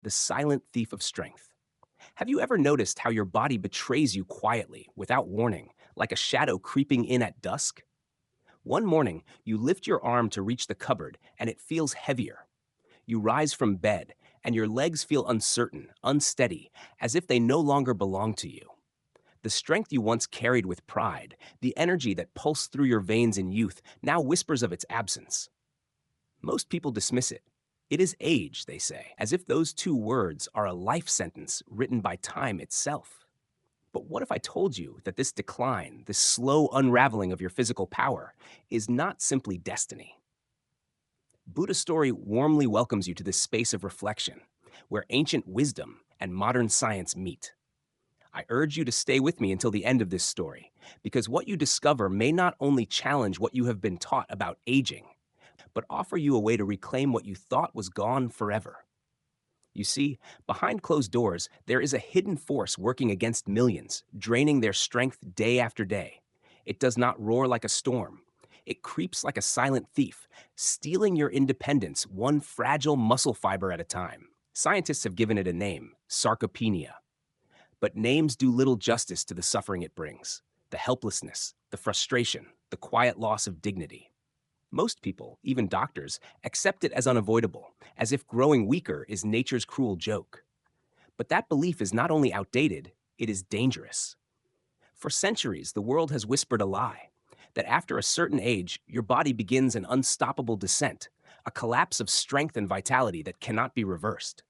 the silent thief of strength. Have you ever noticed how your body betrays you quietly, without warning, like a shadow creeping in at dusk? One morning, you lift your arm to reach the cupboard and it feels heavier. You rise from bed and your legs feel uncertain, unsteady, as if they no longer belong to you. The strength you once carried with pride, the energy that pulsed through your veins in youth, now whispers of its absence. Most people dismiss it. It is age, they say, as if those two words are a life sentence written by time itself. But what if I told you that this decline, this slow unraveling of your physical power, is not simply destiny? Buddha's story warmly welcomes you to this space of reflection, where ancient wisdom and modern science meet. I urge you to stay with me until the end of this story, because what you discover may not only challenge what you have been taught about aging, but offer you a way to reclaim what you thought was gone forever. You see, behind closed doors, there is a hidden force working against millions, draining their strength day after day. It does not roar like a storm. It creeps like a silent thief, stealing your independence one fragile muscle fiber at a time. Scientists have given it a name, sarcopenia. But names do little justice to the suffering it brings, the helplessness, the frustration, the quiet loss of dignity. Most people, even doctors, accept it as unavoidable, as if growing weaker is nature's cruel joke. But that belief is not only outdated, it is dangerous. For centuries, the world has whispered a lie that after a certain age, your body begins an unstoppable descent, a collapse of strength and vitality that cannot be reversed.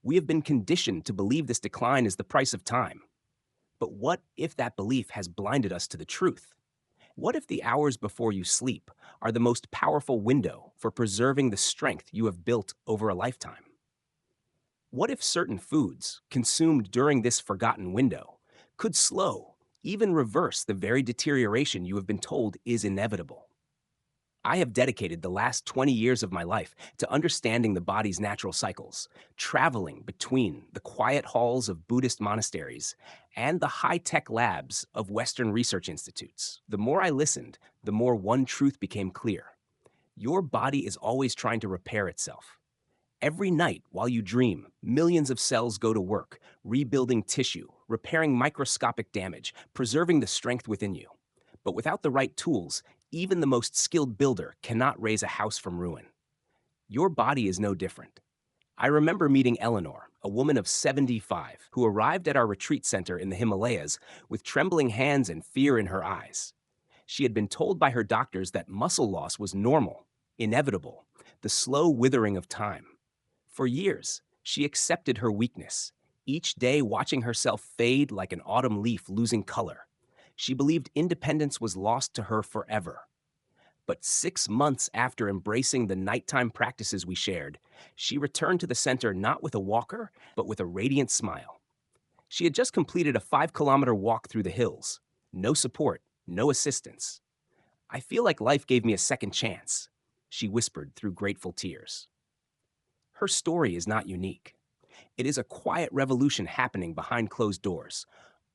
We have been conditioned to believe this decline is the price of time. But what if that belief has blinded us to the truth? What if the hours before you sleep are the most powerful window for preserving the strength you have built over a lifetime? What if certain foods, consumed during this forgotten window, could slow, even reverse the very deterioration you have been told is inevitable? I have dedicated the last 20 years of my life to understanding the body's natural cycles, traveling between the quiet halls of Buddhist monasteries and the high tech labs of Western research institutes. The more I listened, the more one truth became clear. Your body is always trying to repair itself. Every night while you dream, millions of cells go to work, rebuilding tissue, repairing microscopic damage, preserving the strength within you. But without the right tools, even the most skilled builder cannot raise a house from ruin. Your body is no different. I remember meeting Eleanor, a woman of 75, who arrived at our retreat center in the Himalayas with trembling hands and fear in her eyes. She had been told by her doctors that muscle loss was normal, inevitable, the slow withering of time. For years, she accepted her weakness, each day watching herself fade like an autumn leaf losing color. She believed independence was lost to her forever. But 6 months after embracing the nighttime practices we shared, she returned to the center not with a walker, but with a radiant smile. She had just completed a 5 kilometer walk through the hills. No support, no assistance. I feel like life gave me a second chance, she whispered through grateful tears. Her story is not unique. It is a quiet revolution happening behind closed doors.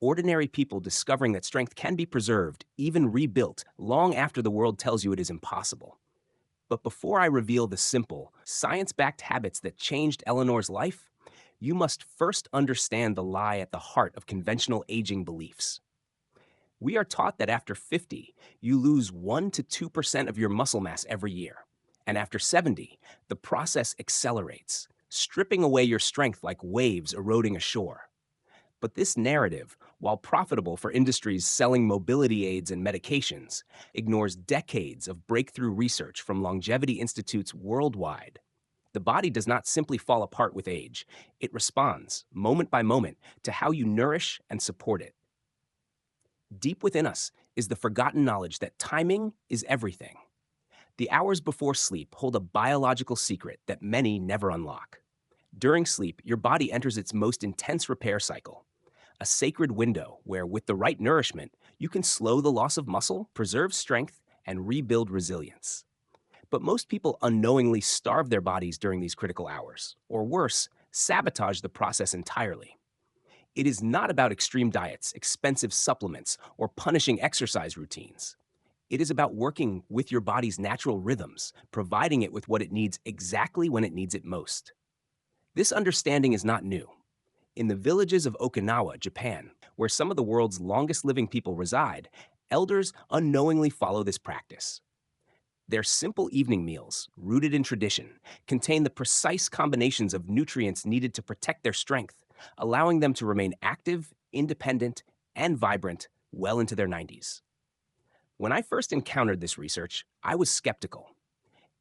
Ordinary people discovering that strength can be preserved, even rebuilt, long after the world tells you it is impossible. But before I reveal the simple, science backed habits that changed Eleanor's life, you must first understand the lie at the heart of conventional aging beliefs. We are taught that after 50, you lose 1 to 2% of your muscle mass every year. And after 70, the process accelerates, stripping away your strength like waves eroding ashore. But this narrative, while profitable for industries selling mobility aids and medications, ignores decades of breakthrough research from longevity institutes worldwide. The body does not simply fall apart with age. It responds, moment by moment, to how you nourish and support it. Deep within us is the forgotten knowledge that timing is everything. The hours before sleep hold a biological secret that many never unlock. During sleep, your body enters its most intense repair cycle, a sacred window where, with the right nourishment, you can slow the loss of muscle, preserve strength, and rebuild resilience. But most people unknowingly starve their bodies during these critical hours, or worse, sabotage the process entirely. It is not about extreme diets, expensive supplements, or punishing exercise routines. It is about working with your body's natural rhythms, providing it with what it needs exactly when it needs it most. This understanding is not new. In the villages of Okinawa, Japan, where some of the world's longest living people reside, elders unknowingly follow this practice. Their simple evening meals, rooted in tradition, contain the precise combinations of nutrients needed to protect their strength, allowing them to remain active, independent, and vibrant well into their 90s. When I first encountered this research, I was skeptical.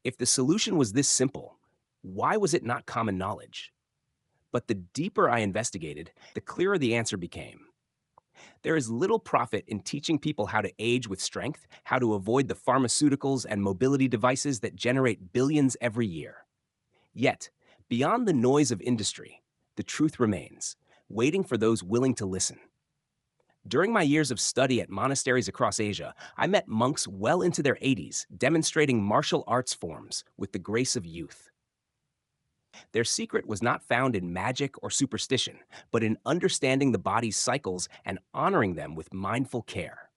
If the solution was this simple, why was it not common knowledge? But the deeper I investigated, the clearer the answer became. There is little profit in teaching people how to age with strength, how to avoid the pharmaceuticals and mobility devices that generate billions every year. Yet, beyond the noise of industry, the truth remains, waiting for those willing to listen. During my years of study at monasteries across Asia, I met monks well into their 80s demonstrating martial arts forms with the grace of youth. Their secret was not found in magic or superstition, but in understanding the body's cycles and honoring them with mindful care.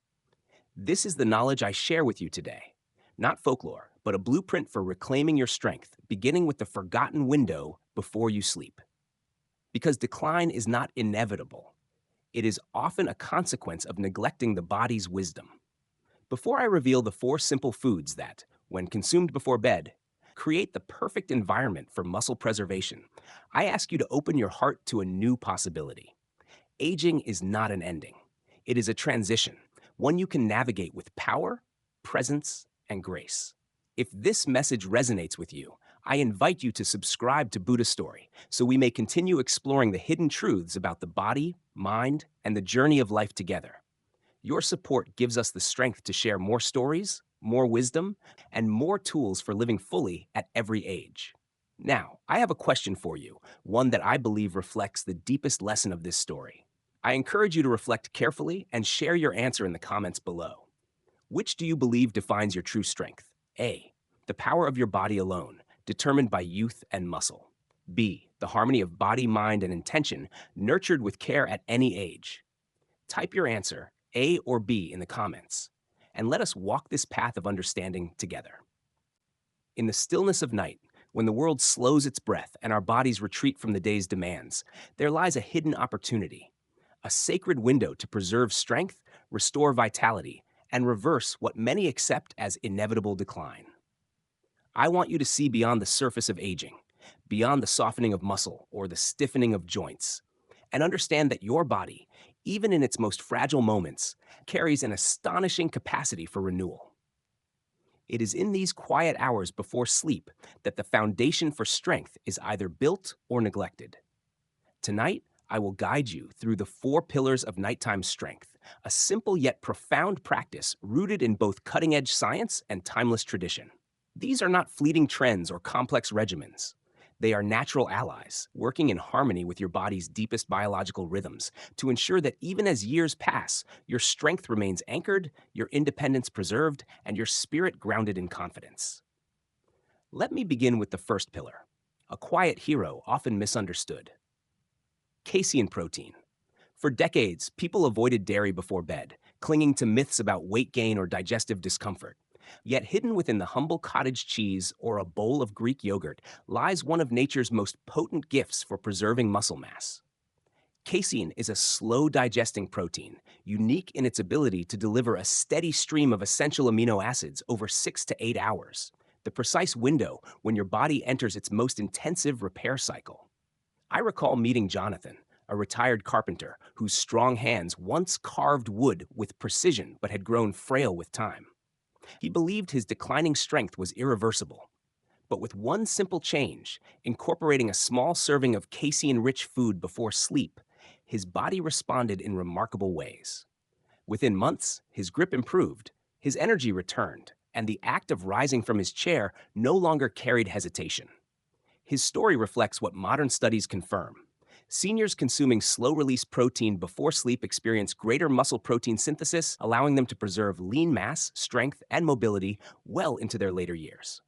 This is the knowledge I share with you today. Not folklore, but a blueprint for reclaiming your strength, beginning with the forgotten window before you sleep. Because decline is not inevitable. It is often a consequence of neglecting the body's wisdom. Before I reveal the 4 simple foods that, when consumed before bed, create the perfect environment for muscle preservation, I ask you to open your heart to a new possibility. Aging is not an ending. It is a transition, one you can navigate with power, presence, and grace. If this message resonates with you, I invite you to subscribe to Buddha Story so we may continue exploring the hidden truths about the body, mind, and the journey of life together. Your support gives us the strength to share more stories, more wisdom, and more tools for living fully at every age. Now, I have a question for you, one that I believe reflects the deepest lesson of this story. I encourage you to reflect carefully and share your answer in the comments below. Which do you believe defines your true strength? A. The power of your body alone, determined by youth and muscle. B. The harmony of body, mind, and intention, nurtured with care at any age. Type your answer, A or B, in the comments, and let us walk this path of understanding together. In the stillness of night, when the world slows its breath and our bodies retreat from the day's demands, there lies a hidden opportunity, a sacred window to preserve strength, restore vitality, and reverse what many accept as inevitable decline. I want you to see beyond the surface of aging, beyond the softening of muscle or the stiffening of joints, and understand that your body, even in its most fragile moments, carries an astonishing capacity for renewal. It is in these quiet hours before sleep that the foundation for strength is either built or neglected. Tonight, I will guide you through the 4 pillars of nighttime strength, a simple yet profound practice rooted in both cutting-edge science and timeless tradition. These are not fleeting trends or complex regimens. They are natural allies, working in harmony with your body's deepest biological rhythms to ensure that even as years pass, your strength remains anchored, your independence preserved, and your spirit grounded in confidence. Let me begin with the first pillar, a quiet hero often misunderstood. Casein protein. For decades, people avoided dairy before bed, clinging to myths about weight gain or digestive discomfort. Yet hidden within the humble cottage cheese or a bowl of Greek yogurt lies one of nature's most potent gifts for preserving muscle mass. Casein is a slow-digesting protein, unique in its ability to deliver a steady stream of essential amino acids over 6 to 8 hours, the precise window when your body enters its most intensive repair cycle. I recall meeting Jonathan, a retired carpenter whose strong hands once carved wood with precision but had grown frail with time. He believed his declining strength was irreversible. But with one simple change, incorporating a small serving of casein-rich food before sleep, his body responded in remarkable ways. Within months, his grip improved, his energy returned, and the act of rising from his chair no longer carried hesitation. His story reflects what modern studies confirm. Seniors consuming slow-release protein before sleep experience greater muscle protein synthesis, allowing them to preserve lean mass, strength, and mobility well into their later years.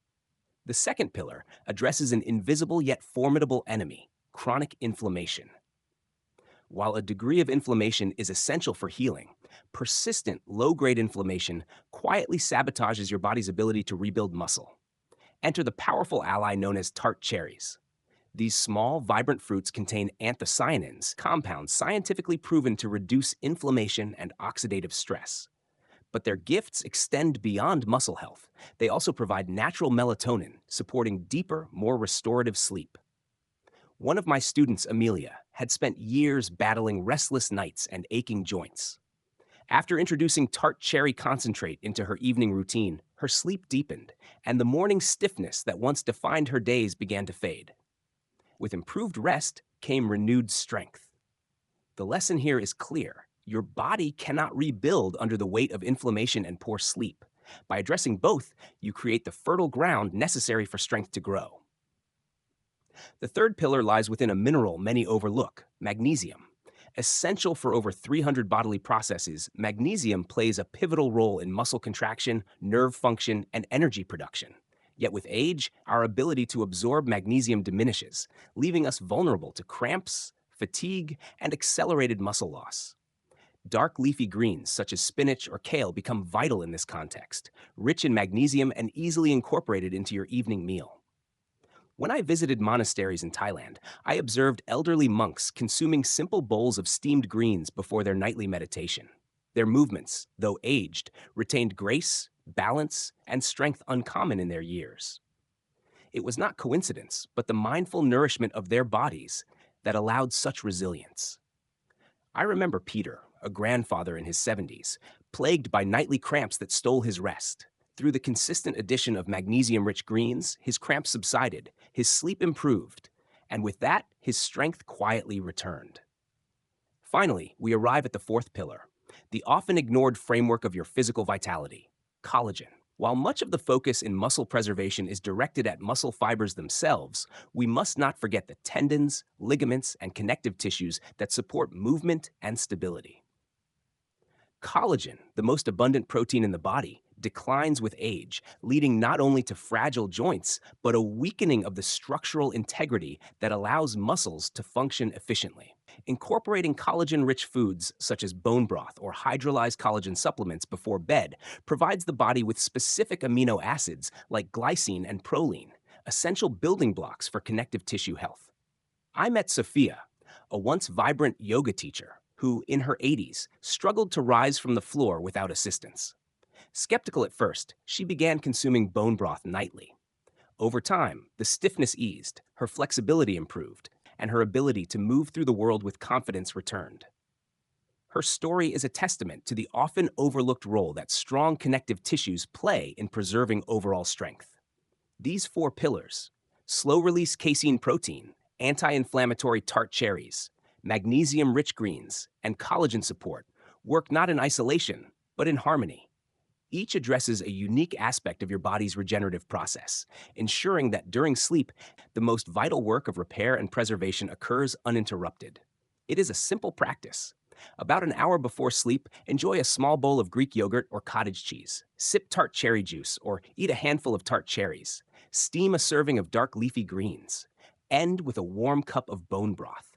The second pillar addresses an invisible yet formidable enemy, chronic inflammation. While a degree of inflammation is essential for healing, persistent low-grade inflammation quietly sabotages your body's ability to rebuild muscle. Enter the powerful ally known as tart cherries. These small, vibrant fruits contain anthocyanins, compounds scientifically proven to reduce inflammation and oxidative stress. But their gifts extend beyond muscle health. They also provide natural melatonin, supporting deeper, more restorative sleep. One of my students, Amelia, had spent years battling restless nights and aching joints. After introducing tart cherry concentrate into her evening routine, her sleep deepened, and the morning stiffness that once defined her days began to fade. With improved rest came renewed strength. The lesson here is clear. Your body cannot rebuild under the weight of inflammation and poor sleep. By addressing both, you create the fertile ground necessary for strength to grow. The third pillar lies within a mineral many overlook: magnesium. Essential for over 300 bodily processes, magnesium plays a pivotal role in muscle contraction, nerve function, and energy production. Yet with age, our ability to absorb magnesium diminishes, leaving us vulnerable to cramps, fatigue, and accelerated muscle loss. Dark leafy greens such as spinach or kale become vital in this context, rich in magnesium and easily incorporated into your evening meal. When I visited monasteries in Thailand, I observed elderly monks consuming simple bowls of steamed greens before their nightly meditation. Their movements, though aged, retained grace, balance, and strength uncommon in their years. It was not coincidence, but the mindful nourishment of their bodies that allowed such resilience. I remember Peter, a grandfather in his 70s, plagued by nightly cramps that stole his rest. Through the consistent addition of magnesium-rich greens, his cramps subsided, his sleep improved, and with that, his strength quietly returned. Finally, we arrive at the fourth pillar, the often ignored framework of your physical vitality: collagen. While much of the focus in muscle preservation is directed at muscle fibers themselves, we must not forget the tendons, ligaments, and connective tissues that support movement and stability. Collagen, the most abundant protein in the body, declines with age, leading not only to fragile joints, but a weakening of the structural integrity that allows muscles to function efficiently. Incorporating collagen-rich foods such as bone broth or hydrolyzed collagen supplements before bed provides the body with specific amino acids like glycine and proline, essential building blocks for connective tissue health. I met Sophia, a once vibrant yoga teacher who, in her 80s, struggled to rise from the floor without assistance. Skeptical at first, she began consuming bone broth nightly. Over time, the stiffness eased, her flexibility improved, and her ability to move through the world with confidence returned. Her story is a testament to the often overlooked role that strong connective tissues play in preserving overall strength. These four pillars: slow-release casein protein, anti-inflammatory tart cherries, magnesium-rich greens, and collagen support, work not in isolation, but in harmony. Each addresses a unique aspect of your body's regenerative process, ensuring that during sleep, the most vital work of repair and preservation occurs uninterrupted. It is a simple practice. About an hour before sleep, enjoy a small bowl of Greek yogurt or cottage cheese. Sip tart cherry juice or eat a handful of tart cherries. Steam a serving of dark leafy greens. End with a warm cup of bone broth.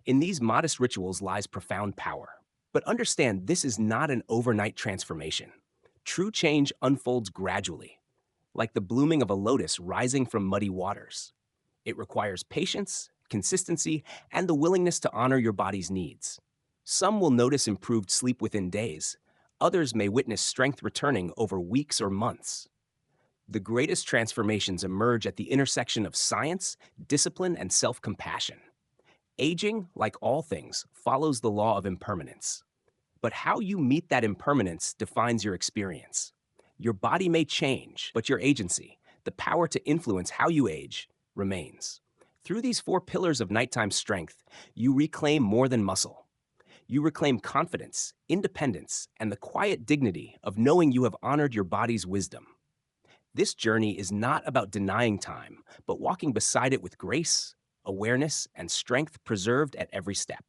In these modest rituals lies profound power. But understand, this is not an overnight transformation. True change unfolds gradually, like the blooming of a lotus rising from muddy waters. It requires patience, consistency, and the willingness to honor your body's needs. Some will notice improved sleep within days. Others may witness strength returning over weeks or months. The greatest transformations emerge at the intersection of science, discipline, and self-compassion. Aging, like all things, follows the law of impermanence. But how you meet that impermanence defines your experience. Your body may change, but your agency, the power to influence how you age, remains. Through these four pillars of nighttime strength, you reclaim more than muscle. You reclaim confidence, independence, and the quiet dignity of knowing you have honored your body's wisdom. This journey is not about denying time, but walking beside it with grace, awareness, and strength preserved at every step.